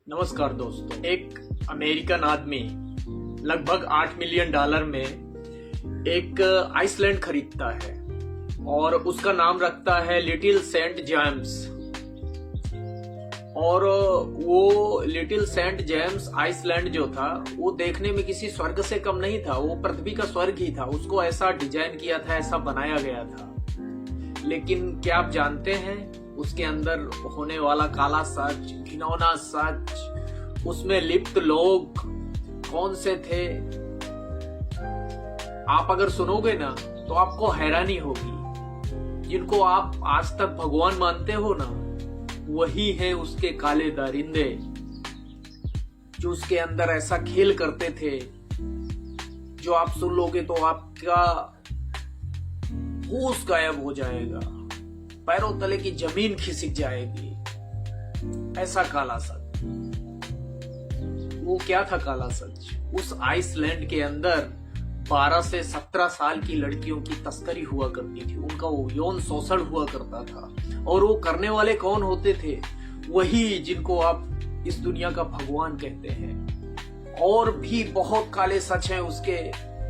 नमस्कार दोस्तों। एक अमेरिकन आदमी लगभग $8 मिलियन में एक आइसलैंड खरीदता है और उसका नाम रखता है लिटिल सेंट जेम्स। और वो लिटिल सेंट जेम्स आइसलैंड जो था वो देखने में किसी स्वर्ग से कम नहीं था, वो पृथ्वी का स्वर्ग ही था। उसको ऐसा डिजाइन किया था, ऐसा बनाया गया था। लेकिन क्या आप जानते हैं उसके अंदर होने वाला काला सच, घिनौना सच, उसमें लिप्त लोग कौन से थे? आप अगर सुनोगे ना तो आपको हैरानी होगी। जिनको आप आज तक भगवान मानते हो ना, वही है उसके काले दरिंदे जो उसके अंदर ऐसा खेल करते थे जो आप सुन लोगे तो आपका होश गायब हो जाएगा, पैरों तले की जमीन खिसक जाएगी। ऐसा काला सच। वो क्या था काला सच? उस आइसलैंड के अंदर 12 से 17 साल की लड़कियों की तस्करी हुआ करती थी, उनका वो यौन शोषण हुआ करता था। और वो करने वाले कौन होते थे? वही जिनको आप इस दुनिया का भगवान कहते हैं। और भी बहुत काले सच हैं उसके।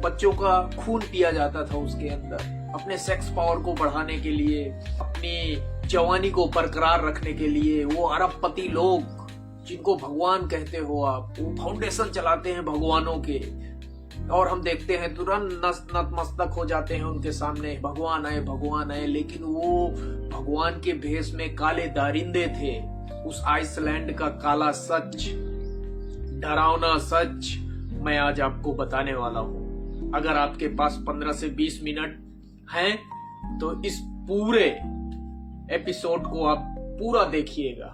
बच्चों का खून पिया जाता था उसके अंदर अपने सेक्स पावर को बढ़ाने के लिए, अपनी जवानी को बरकरार रखने के लिए। वो अरबपति लोग जिनको भगवान कहते हो आप, वो फाउंडेशन चलाते हैं भगवानों के, और हम देखते हैं तुरंत नतमस्तक हो जाते हैं उनके सामने, भगवान आए भगवान आए। लेकिन वो भगवान के भेष में काले दारिंदे थे। उस आइसलैंड का काला सच, डरावना सच मैं आज आपको बताने वाला हूं। अगर आपके पास 15 से 20 मिनट हैं तो इस पूरे एपिसोड को आप पूरा देखिएगा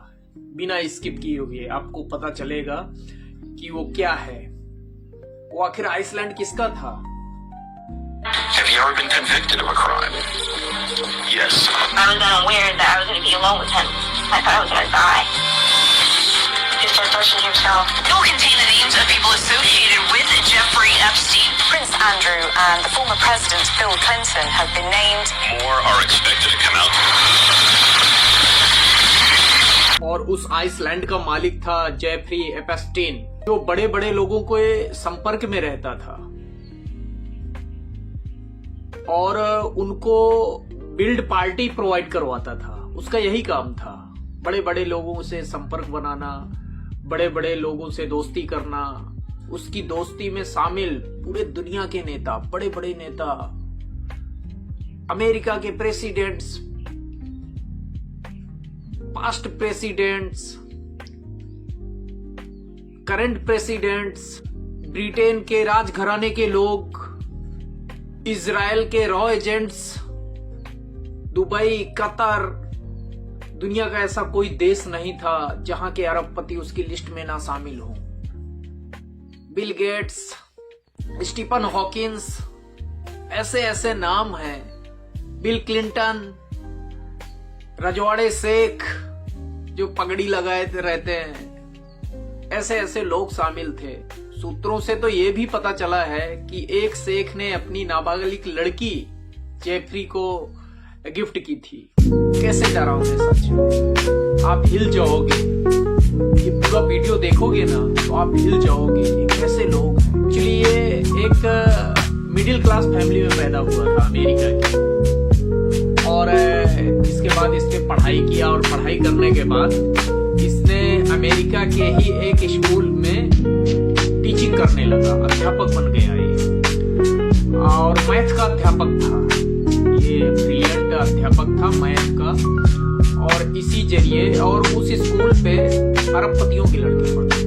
बिना स्किप किए हुए। आपको पता चलेगा कि वो क्या है, वो आखिर आइसलैंड किसका था। Have you ever been convicted of a crime? Yes. I was unaware that I was going to be alone with him. I thought I was going to die. He started touching himself. It will contain the names of people associated with Jeffrey Epstein. Prince Andrew and the former president Bill Clinton have been named. More are expected to come out. और उस Iceland का मालिक था Jeffrey Epstein, जो बड़े बड़े लोगों के संपर्क में रहता था और उनको बिल्ड पार्टी प्रोवाइड करवाता था। उसका यही काम था, बड़े बड़े लोगों से संपर्क बनाना, बड़े बड़े लोगों से दोस्ती करना। उसकी दोस्ती में शामिल पूरे दुनिया के नेता, बड़े बड़े नेता, अमेरिका के presidents, past presidents, current presidents, Britain के राजघराने के लोग, इजराइल के रॉ एजेंट्स, दुबई, कतर। दुनिया का ऐसा कोई देश नहीं था जहां के अरबपति उसकी लिस्ट में ना शामिल हो। बिल गेट्स, स्टीफन हॉकिंस, ऐसे ऐसे नाम हैं। बिल क्लिंटन, रजवाड़े शेख जो पगड़ी लगाए रहते हैं, ऐसे ऐसे लोग शामिल थे। सूत्रों से तो ये भी पता चला है कि एक शेख ने अपनी नाबालिग लड़की जेफरी को गिफ्ट की थी। कैसे डरावने सच है, आप हिल जाओगे। ये पूरा वीडियो देखोगे ना तो आप हिल जाओगे। ये कैसे लोग हैं। चलिए, एक मिडिल क्लास फैमिली में पैदा हुआ था अमेरिका की, और इसके बाद इसने पढ़ाई किया, और पढ़ाई करने के बाद इसने अमेरिका के ही एक स्कूल में टीचिंग करने लगा, अध्यापक बन गया ये। और मैथ का अध्यापक था ये, ब्रिलियंट अध्यापक था मैथ का। और इसी जरिए, और उस स्कूल पे अरबपतियों के लड़के पढ़ते थे।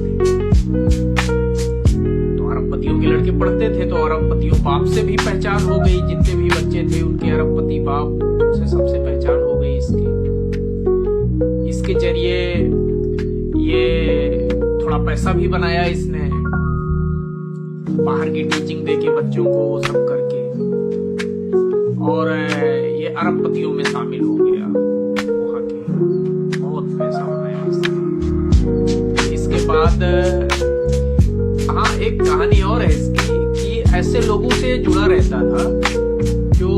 तो अरबपतियों के लड़के पढ़ते थे तो अरबपतियों बाप से भी पहचान हो गई। जितने भी बच्चे थे उनके अरबपति बाप से सबसे पहचान हो गई इसके जरिए। ये थोड़ा पैसा भी बनाया इसने, बाहर की टीचिंग देके बच्चों को, वो सब करके, और ये अरबपतियों में शामिल हो गया। वहां के बहुत पैसा बनाया इसने। इसके बाद हाँ, एक कहानी और है इसकी कि ऐसे लोगों से जुड़ा रहता था जो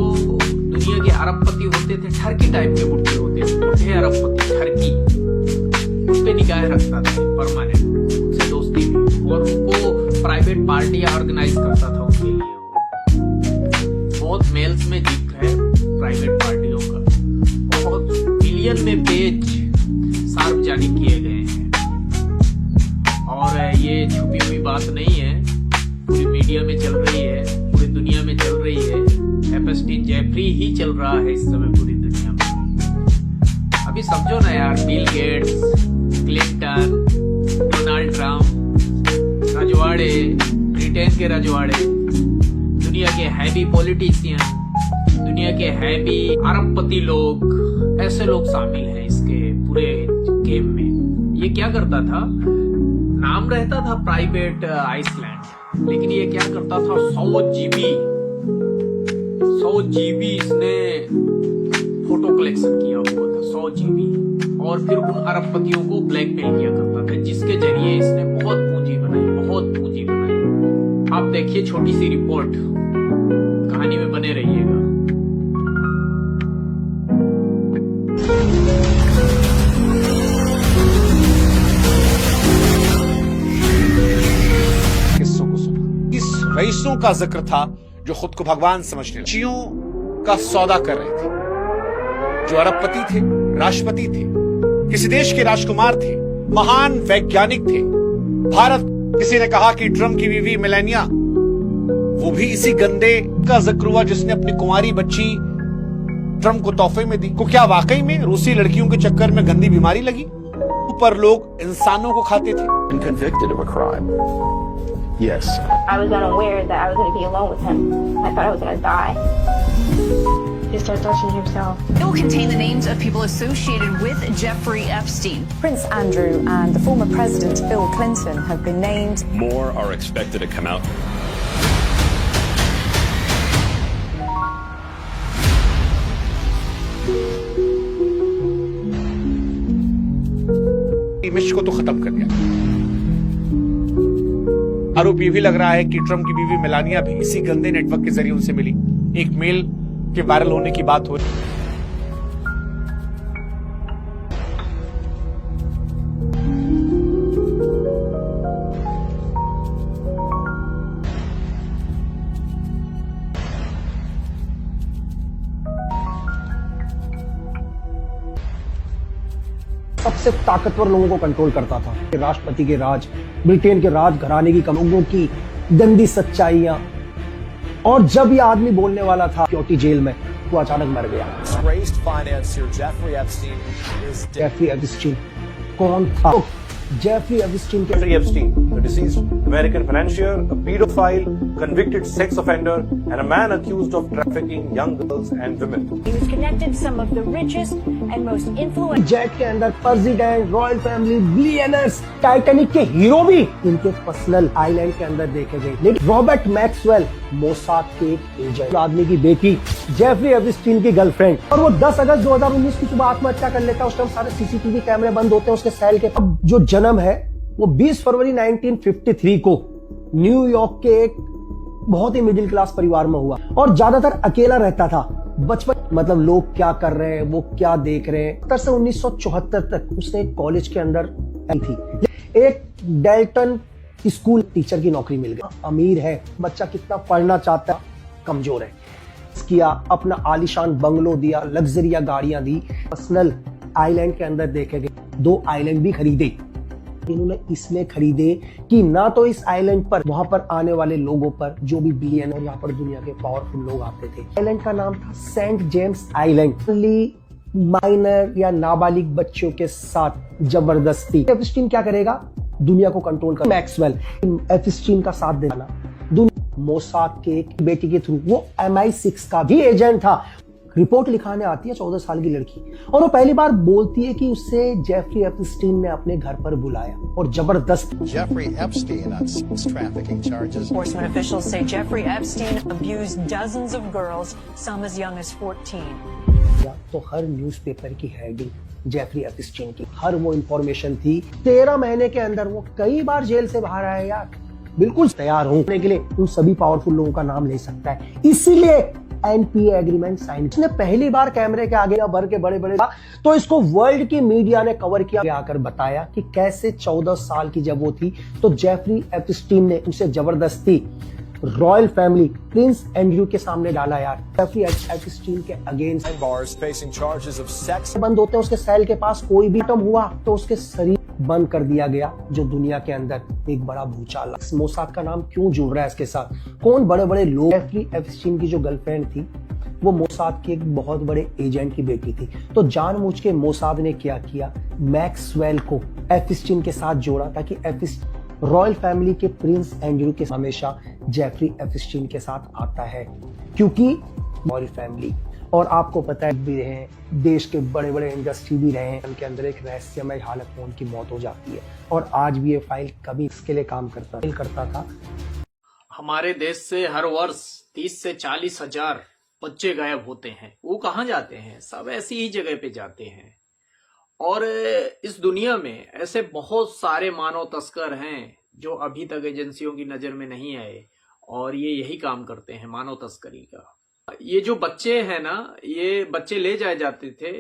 दुनिया के अरबपति होते थे, ठरकी टाइप के बुढ़े होते थे, बुढ़े अरबपति, ठरकी, उन पे निगाह रखता था परमानेंट। पार्टियां ऑर्गेनाइज करता था उनके लिए। वो बहुत मेल्स में जिक्र है प्राइवेट पार्टियों का, बहुत मिलियन में पेज सार्वजनिक किए गए हैं। और ये छुपी हुई बात नहीं है, पूरी मीडिया में चल रही है, पूरी दुनिया में चल रही है। एपस्टीन जेफरी ही चल रहा है इस समय पूरी दुनिया में। अभी समझो ना यार, Bill Gates, Clinton, Donald Trump, रजवाड़े, ब्रिटेन के रजवाड़े, दुनिया के हैवी पॉलिटिशियन, दुनिया के हैवी अरबपति लोग, ऐसे लोग शामिल हैं इसके पूरे गेम में। ये क्या करता था, नाम रहता था प्राइवेट आइसलैंड, लेकिन ये क्या करता था, 100 जीबी इसने फोटो कलेक्शन किया हुआ था, 100 जीबी। और फिर उन अरबपतियों को ब्लैकमेल किया करता था, जिसके जरिए इसने बहुत पूंजी बनाई। आप देखिए छोटी सी रिपोर्ट, कहानी में बने रहिएगा। किस्सों को सुना, इस रईसों का जिक्र था जो खुद को भगवान समझने लगे, चीयों का सौदा कर रहे थे, जो अरबपति थे, राष्ट्रपति थे, किसी देश के राजकुमार थे, महान वैज्ञानिक थे। भारत, किसी ने कहा कि ट्रम्प की बीवी मेलानिया, वो भी इसी गंदे का जिक्र हुआ जिसने अपनी कुंवारी बच्ची ट्रम्प को तोहफे में दी। को क्या वाकई में रूसी लड़कियों के चक्कर में गंदी बीमारी लगी? ऊपर लोग इंसानों को खाते थे। Convicted of a crime. Yes. I was unaware that I was going to be alone with him. I thought I was going to die. He started touching himself. It will contain the names of people associated with Jeffrey Epstein. Prince Andrew and the former President Bill Clinton have been named. More are expected to come out. Image को तो खत्म कर दिया। आरोप ये भी लग रहा है कि ट्रम्प की बीवी मेलानिया भी इसी गंदे नेटवर्क के जरिए उनसे मिली। एक मेल के वायरल होने की बात हो रही है। सबसे ताकतवर लोगों को कंट्रोल करता था। राष्ट्रपति के राज, ब्रिटेन के राज घराने की लोगों की गंदी सच्चाइयां, और जब ये आदमी बोलने वाला था सिक्योरिटी जेल में, वो अचानक मर गया। जेफरी एप्स्टीन कौन था? Jeffrey Epstein Jeffrey Epstein, the deceased American financier, a pedophile, convicted sex offender, and a man accused of trafficking young girls and women. He was connected to some of the richest and most influential. Jet के अंदर president, royal family, billionaires, Titanic के hero भी इनके personal island के अंदर देखे गए। लेकिन रॉबर्ट मैक्सवेल, मोसाद के एक एजेंट, आदमी की बेटी, जेफरी एप्स्टीन की गर्लफ्रेंड, और वो 10 अगस्त 2019 की सुबह आत्महत्या कर लेता है। उस टाइम सारे सीसीटीवी कैमरे बंद होते हैं उसके सेल के। अब जो जन्म है वो 20 फरवरी 1953 को न्यूयॉर्क के एक बहुत ही मिडिल क्लास परिवार में हुआ, और ज्यादातर अकेला रहता था। बचपन मतलब लोग क्या कर रहे हैं, वो क्या देख रहे हैं। 70 से 1974 तक उसने एक कॉलेज के अंदर थी। एक डेल्टन स्कूल टीचर की नौकरी मिल गई। अमीर है, बच्चा कितना पढ़ना चाहता है, कमजोर है, किया, अपना आलीशान बंगलो दिया, लग्जरिया गाड़ियां दी, पर्सनल आइलैंड के अंदर देखे गए। 2 आइलैंड भी खरीदे। इन्होंने इसलिए खरीदे कि ना तो इस आइलैंड पर वहां पर आने वाले लोगों पर, जो भी बिलियन और यहाँ पर दुनिया के पावरफुल लोग आते थे। आइलैंड का नाम था सेंट जेम्स आइलैंड। माइनर या नाबालिग बच्चों के साथ जबरदस्ती। एप्स्टीन क्या करेगा? दुनिया को कंट्रोल कर। मैक्सवेल एप्स्टीन का साथ देना, मोसाद के एक बेटी के थ्रू, वो MI6 का भी एजेंट था। रिपोर्ट लिखाने आती है 14 साल की लड़की, और वो पहली बार बोलती है कि उसे जेफरी एप्स्टीन ने अपने घर पर बुलाया और जबरदस्त। Jeffrey Epstein on sex trafficking charges. Enforcement officials say Jeffrey Epstein abused dozens of girls, some as young as 14. तो हर न्यूज़पेपर की हेडिंग जेफरी एप्स्टीन की, हर वो इंफॉर्मेशन थी। 13 महीने के अंदर वो कई बार जेल से बाहर आए यार, बिल्कुल तैयार होने के लिए उन सभी पावरफुल लोगों का नाम ले सकता है। इसीलिए एनपीए एग्रीमेंट साइन। इसने पहली बार कैमरे के आगे भर के बड़े तो इसको वर्ल्ड की मीडिया ने कवर किया, आकर बताया कि कैसे 14 साल की जब वो थी तो जेफरी एप्स्टीन ने उसे जबरदस्ती रॉयल फैमिली प्रिंस एंड्रयू के सामने डाला। यार जेफरी एप्स्टीन के against bars facing charges of sex. बंद होते हैं, उसके सेल के पास कोई भी टम हुआ तो उसके शरीर बंद कर दिया गया, जो दुनिया के अंदर एक बड़ा भूचाल। मोसाद का नाम क्यों जुड़ रहा है इसके साथ? कौन बड़े बड़े लोग? जेफरी एप्स्टीन की जो गर्लफ्रेंड थी वो मोसाद के एक बहुत बड़े एजेंट की बेटी थी। तो जानबूझ के मोसाद ने क्या किया, मैक्सवेल को एप्स्टीन के साथ जोड़ा ताकि रॉयल फैमिली के प्रिंस एंड्रयू के हमेशा जेफरी एप्स्टीन के साथ आता है, क्योंकि रॉयल फैमिली और आपको पता है भी रहे, देश के बड़े बड़े इंडस्ट्री भी रहे, उनके अंदर एक रहस्यमय हालत में उनकी मौत हो जाती है। और आज भी ये फाइल कभी इसके लिए काम करता था। हमारे देश से हर वर्ष 30 से 40 हजार बच्चे गायब होते हैं। वो कहाँ जाते हैं? सब ऐसी ही जगह पे जाते हैं। और इस दुनिया में ऐसे बहुत सारे मानव तस्कर हैं जो अभी तक एजेंसियों की नजर में नहीं आए, और ये यही काम करते हैं, मानव तस्करी का। ये जो बच्चे हैं ना, ये बच्चे ले जाए जाते थे,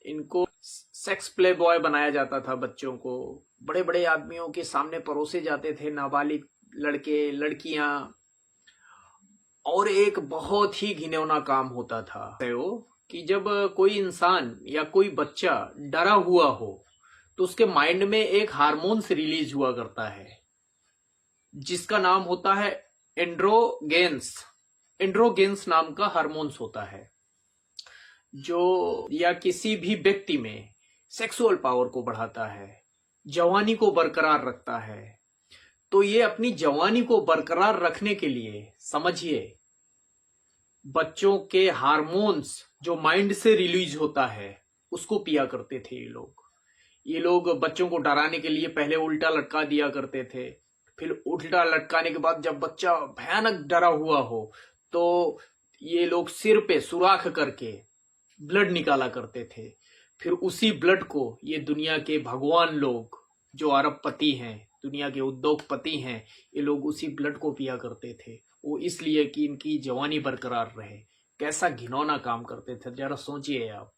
इनको सेक्स प्ले बॉय बनाया जाता था। बच्चों को बड़े बड़े आदमियों के सामने परोसे जाते थे, नाबालिग लड़के लड़कियां। और एक बहुत ही घिनौना काम होता था वो कि जब कोई इंसान या कोई बच्चा डरा हुआ हो तो उसके माइंड में एक हार्मोन्स रिलीज हुआ करता है जिसका नाम होता है एंड्रोगेंस। एंड्रोगेंस नाम का हार्मोन्स होता है जो या किसी भी व्यक्ति में सेक्सुअल पावर को बढ़ाता है, जवानी को बरकरार रखता है। तो ये अपनी जवानी को बरकरार रखने के लिए समझिए बच्चों के हार्मोन्स जो माइंड से रिलीज होता है उसको पिया करते थे ये लोग बच्चों को डराने के लिए पहले उल्टा लटका दिया करते थे। फिर उल्टा लटकाने के बाद जब बच्चा भयानक डरा हुआ हो तो ये लोग सिर पे सुराख करके ब्लड निकाला करते थे। फिर उसी ब्लड को ये दुनिया के भगवान लोग जो अरबपति हैं, दुनिया के उद्योगपति हैं, ये लोग उसी ब्लड को पिया करते थे। वो इसलिए कि इनकी जवानी बरकरार रहे। कैसा घिनौना काम करते थे, जरा सोचिए आप,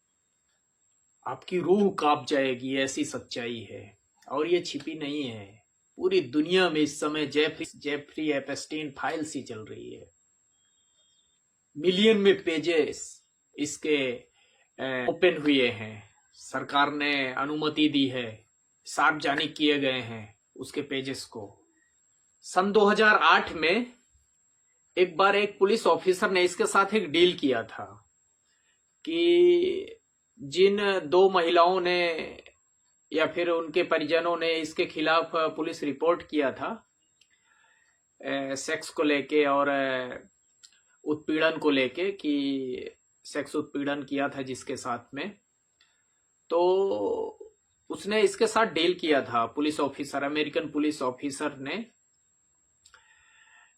आपकी रूह कांप जाएगी, ऐसी सच्चाई है। और ये छिपी नहीं है, पूरी दुनिया में इस समय जेफरी एप्स्टीन फाइल सी चल रही है। मिलियन में पेजेस इसके ओपन हुए हैं, सरकार ने अनुमति दी है, सार्वजनिक किए गए हैं उसके पेजेस को। सन 2008 में एक बार एक पुलिस ऑफिसर ने इसके साथ एक डील किया था कि जिन 2 महिलाओं ने या फिर उनके परिजनों ने इसके खिलाफ पुलिस रिपोर्ट किया था सेक्स को लेके और उत्पीड़न को लेके, कि सेक्स उत्पीड़न किया था जिसके साथ में, तो उसने इसके साथ डील किया था police officer, American police officer ने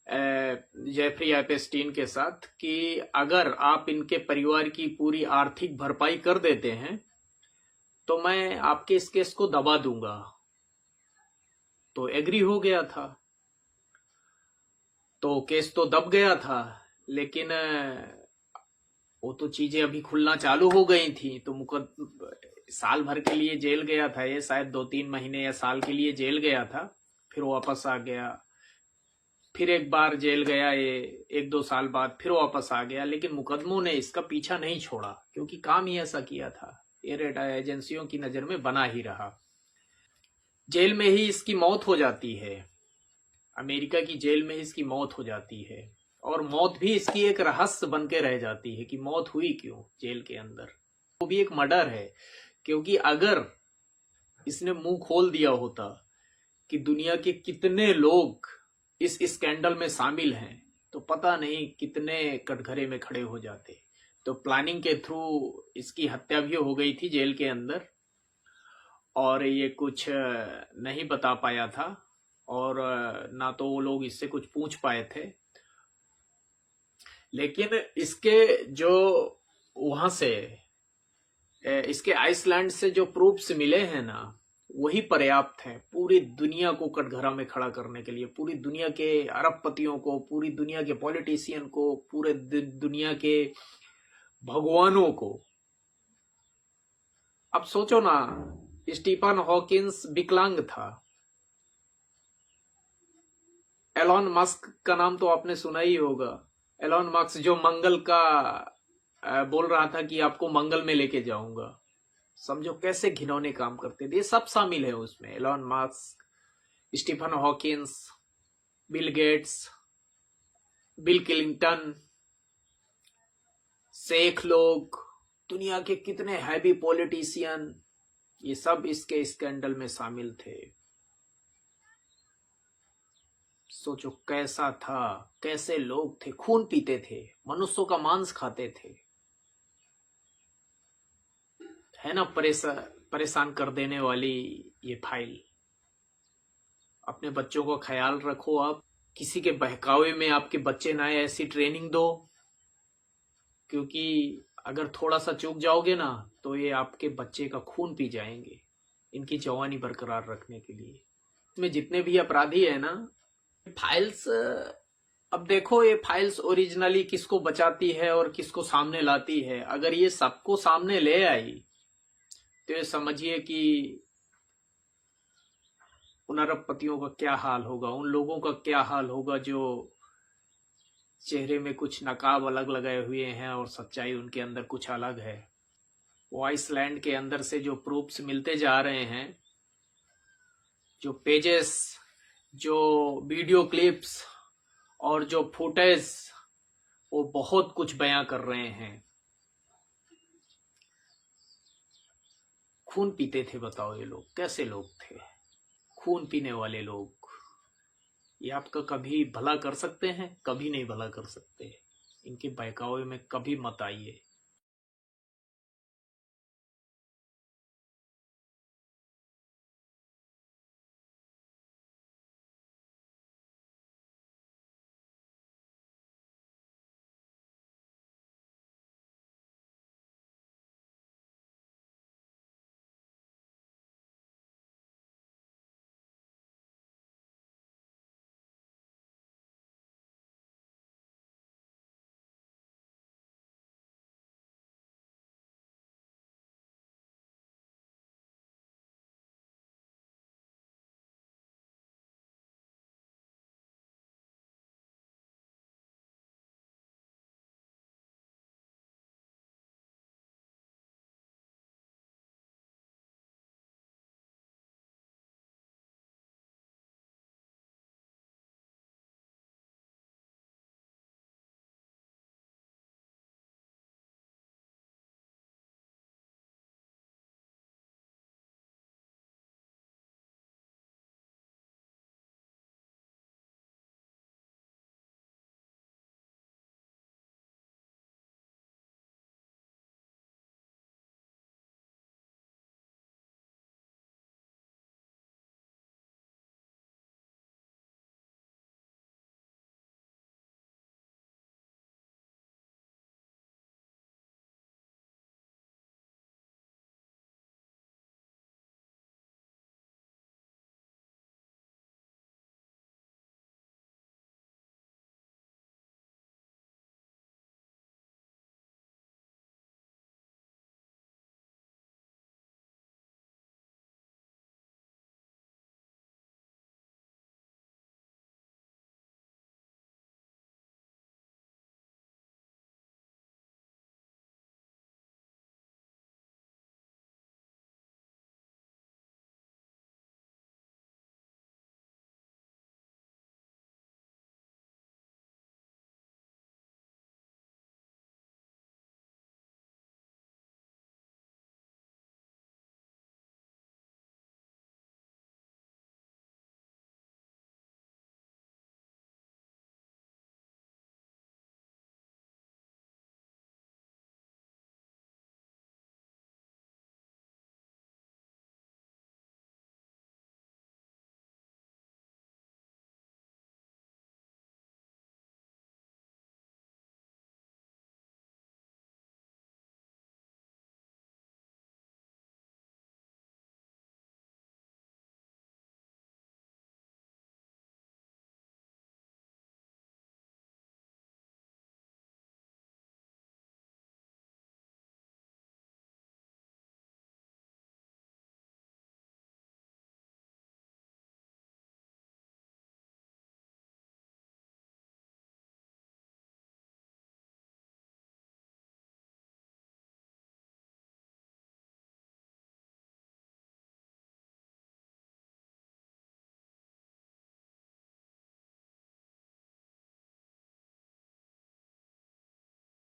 जेफरी एप्स्टीन के साथ कि अगर आप इनके परिवार की पूरी आर्थिक भरपाई कर देते हैं तो मैं आपके इस केस को दबा दूंगा। तो एग्री हो गया था, तो केस तो दब गया था। लेकिन वो तो चीजें अभी खुलना चालू हो गई थी, तो साल भर के लिए जेल गया था ये, शायद 2-3 महीने या साल के लिए जेल गया था, फिर वापस आ गया। फिर एक बार जेल गया ये, 1-2 साल बाद फिर वापस आ गया। लेकिन मुकदमों ने इसका पीछा नहीं छोड़ा, क्योंकि काम ही ऐसा किया था, ये एजेंसियों की नजर में बना ही रहा। जेल में ही इसकी मौत हो जाती है, अमेरिका की जेल में इसकी मौत हो जाती है। और मौत भी इसकी एक रहस्य बन के रह जाती है कि मौत हुई क्यों जेल के अंदर। वो भी एक मर्डर है, क्योंकि अगर इसने मुंह खोल दिया होता कि दुनिया के कितने लोग इस स्कैंडल में शामिल हैं तो पता नहीं कितने कटघरे में खड़े हो जाते। तो प्लानिंग के थ्रू इसकी हत्या भी हो गई थी जेल के अंदर, और ये कुछ नहीं बता पाया था, और ना तो वो लोग इससे कुछ पूछ पाए थे। लेकिन इसके जो वहां से इसके आइसलैंड से जो प्रूफ्स मिले हैं ना, वही पर्याप्त हैं पूरी दुनिया को कटघरा में खड़ा करने के लिए, पूरी दुनिया के अरबपतियों को, पूरी दुनिया के पॉलिटिशियन को, पूरे दुनिया के भगवानों को। अब सोचो ना, स्टीफन हॉकिंस विकलांग था। एलॉन मस्क का नाम तो आपने सुना ही होगा। एलॉन मस्क जो मंगल का बोल रहा था कि आपको मंगल में लेके जाऊंगा। समझो कैसे घिनौने काम करते थे। ये सब शामिल है उसमें, Elon Musk, Stephen Hawkins, Bill Gates, Bill Clinton, शेख लोग, दुनिया के कितने हैवी पॉलिटिशियन, ये सब इसके स्कैंडल में शामिल थे। सोचो कैसा था, कैसे लोग थे, खून पीते थे, मनुष्यों का मांस खाते थे। है ना परेशान कर देने वाली ये फाइल। अपने बच्चों का ख्याल रखो। आप किसी के बहकावे में आपके बच्चे ना आए, ऐसी ट्रेनिंग दो, क्योंकि अगर थोड़ा सा चूक जाओगे ना तो ये आपके बच्चे का खून पी जाएंगे इनकी जवानी बरकरार रखने के लिए। इसमें जितने भी अपराधी है ना, फाइल्स, अब देखो ये फाइल्स ओरिजिनली किसको बचाती है और किसको सामने लाती है। अगर ये सबको सामने ले आई तो ये समझिए कि उन अरबपतियों का क्या हाल होगा, उन लोगों का क्या हाल होगा जो चेहरे में कुछ नकाब अलग लगाए हुए हैं और सच्चाई उनके अंदर कुछ अलग है। वो आइसलैंड के अंदर से जो प्रूफ्स मिलते जा रहे हैं, जो पेजेस, जो वीडियो क्लिप्स और जो फुटेज, वो बहुत कुछ बयां कर रहे हैं। खून पीते थे, बताओ ये लोग कैसे लोग थे, खून पीने वाले लोग। ये आपका कभी भला कर सकते हैं? कभी नहीं भला कर सकते। इनके बहकावे में कभी मत आइए।